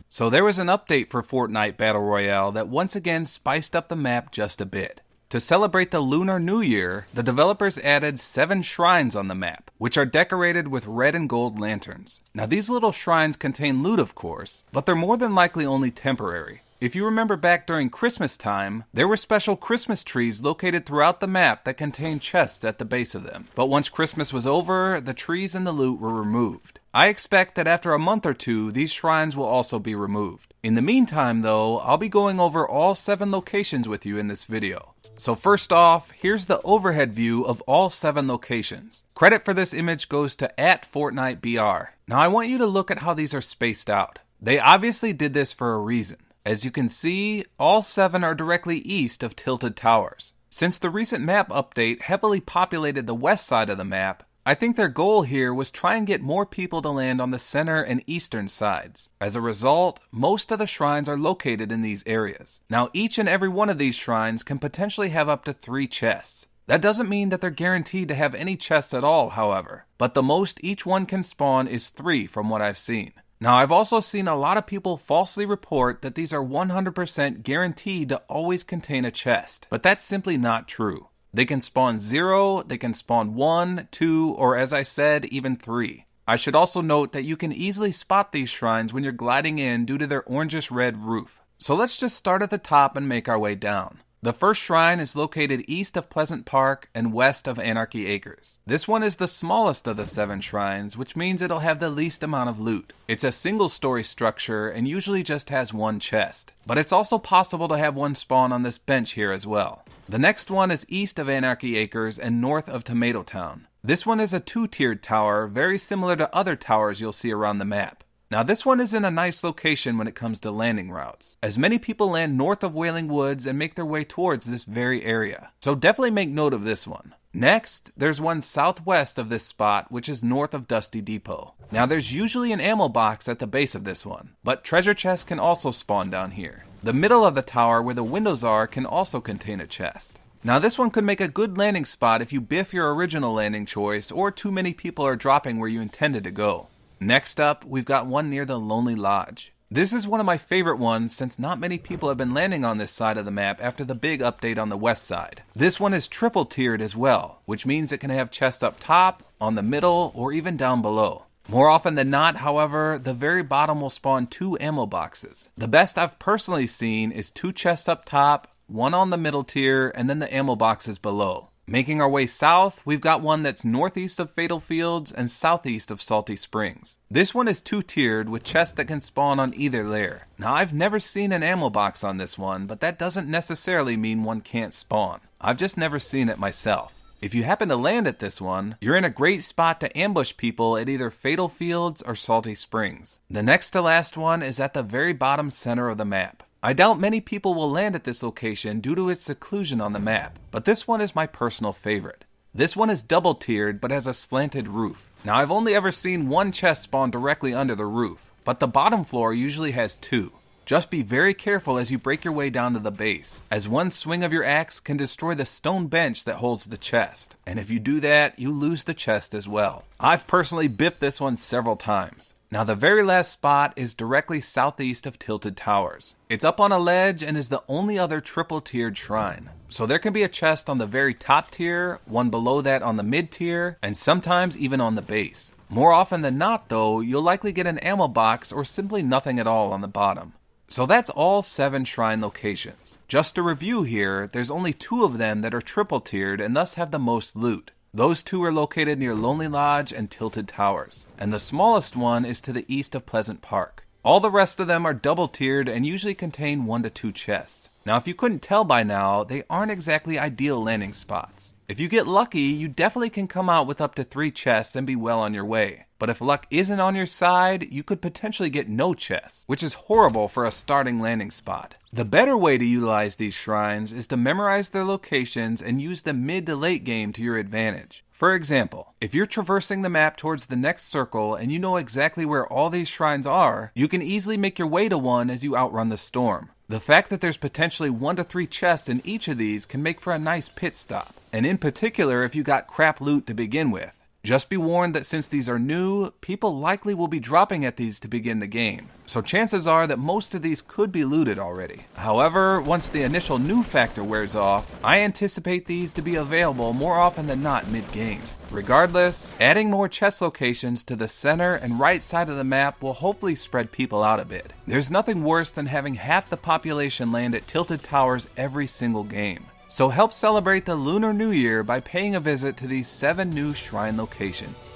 So there was an update for Fortnite Battle Royale that once again spiced up the map just a bit. To celebrate the Lunar New Year, the developers added 7 shrines on the map, which are decorated with red and gold lanterns. Now these little shrines contain loot of course, but they're more than likely only temporary. If you remember back during Christmas time, there were special Christmas trees located throughout the map that contained chests at the base of them. But once Christmas was over, the trees and the loot were removed. I expect that after a month or two, these shrines will also be removed. In the meantime though, I'll be going over all 7 locations with you in this video. So first off, here's the overhead view of all 7 locations. Credit for this image goes to @Fortnite BR. Now I want you to look at how these are spaced out. They obviously did this for a reason. As you can see, all 7 are directly east of Tilted Towers. Since the recent map update heavily populated the west side of the map, I think their goal here was try and get more people to land on the center and eastern sides. As a result, most of the shrines are located in these areas. Now each and every one of these shrines can potentially have up to 3 chests. That doesn't mean that they're guaranteed to have any chests at all, however, but the most each one can spawn is 3 from what I've seen. Now I've also seen a lot of people falsely report that these are 100% guaranteed to always contain a chest, but that's simply not true. They can spawn 0, they can spawn 1, 2, or as I said, even 3. I should also note that you can easily spot these shrines when you're gliding in due to their orangish red roof. So let's just start at the top and make our way down. The first shrine is located east of Pleasant Park and west of Anarchy Acres. This one is the smallest of the 7 shrines, which means it'll have the least amount of loot. It's a single-story structure and usually just has 1 chest, but it's also possible to have one spawn on this bench here as well. The next one is east of Anarchy Acres and north of Tomato Town. This one is a 2-tiered tower, very similar to other towers you'll see around the map. Now this one is in a nice location when it comes to landing routes, as many people land north of Wailing Woods and make their way towards this very area. So definitely make note of this one. Next, there's one southwest of this spot, which is north of Dusty Depot. Now there's usually an ammo box at the base of this one, but treasure chests can also spawn down here. The middle of the tower where the windows are can also contain a chest. Now this one could make a good landing spot if you biff your original landing choice or too many people are dropping where you intended to go. Next up, we've got one near the Lonely Lodge. This is one of my favorite ones since not many people have been landing on this side of the map after the big update on the west side. This one is triple tiered as well, which means it can have chests up top, on the middle, or even down below. More often than not, however, the very bottom will spawn 2 ammo boxes. The best I've personally seen is 2 chests up top, 1 on the middle tier, and then the ammo boxes below. Making our way south, we've got one that's northeast of Fatal Fields and southeast of Salty Springs. This one is 2-tiered with chests that can spawn on either layer. Now I've never seen an ammo box on this one, but that doesn't necessarily mean one can't spawn. I've just never seen it myself. If you happen to land at this one, you're in a great spot to ambush people at either Fatal Fields or Salty Springs. The next to last one is at the very bottom center of the map. I doubt many people will land at this location due to its seclusion on the map, but this one is my personal favorite. This one is double tiered but has a slanted roof. Now I've only ever seen 1 chest spawn directly under the roof, but the bottom floor usually has 2. Just be very careful as you break your way down to the base, as one swing of your axe can destroy the stone bench that holds the chest, and if you do that, you lose the chest as well. I've personally biffed this one several times. Now the very last spot is directly southeast of Tilted Towers. It's up on a ledge and is the only other triple tiered shrine. So there can be a chest on the very top tier, one below that on the mid tier, and sometimes even on the base. More often than not though, you'll likely get an ammo box or simply nothing at all on the bottom. So that's all 7 shrine locations. Just to review here, there's only 2 of them that are triple tiered and thus have the most loot. Those 2 are located near Lonely Lodge and Tilted Towers, and the smallest one is to the east of Pleasant Park. All the rest of them are double tiered and usually contain 1 to 2 chests. Now if you couldn't tell by now, they aren't exactly ideal landing spots. If you get lucky, you definitely can come out with up to 3 chests and be well on your way. But if luck isn't on your side, you could potentially get no chests, which is horrible for a starting landing spot. The better way to utilize these shrines is to memorize their locations and use them mid to late game to your advantage. For example, if you're traversing the map towards the next circle and you know exactly where all these shrines are, you can easily make your way to one as you outrun the storm. The fact that there's potentially 1 to 3 chests in each of these can make for a nice pit stop, and in particular if you got crap loot to begin with. Just be warned that since these are new, people likely will be dropping at these to begin the game, so chances are that most of these could be looted already. However, once the initial new factor wears off, I anticipate these to be available more often than not mid-game. Regardless, adding more chest locations to the center and right side of the map will hopefully spread people out a bit. There's nothing worse than having half the population land at tilted towers every single game. So help celebrate the Lunar New Year by paying a visit to these 7 new shrine locations.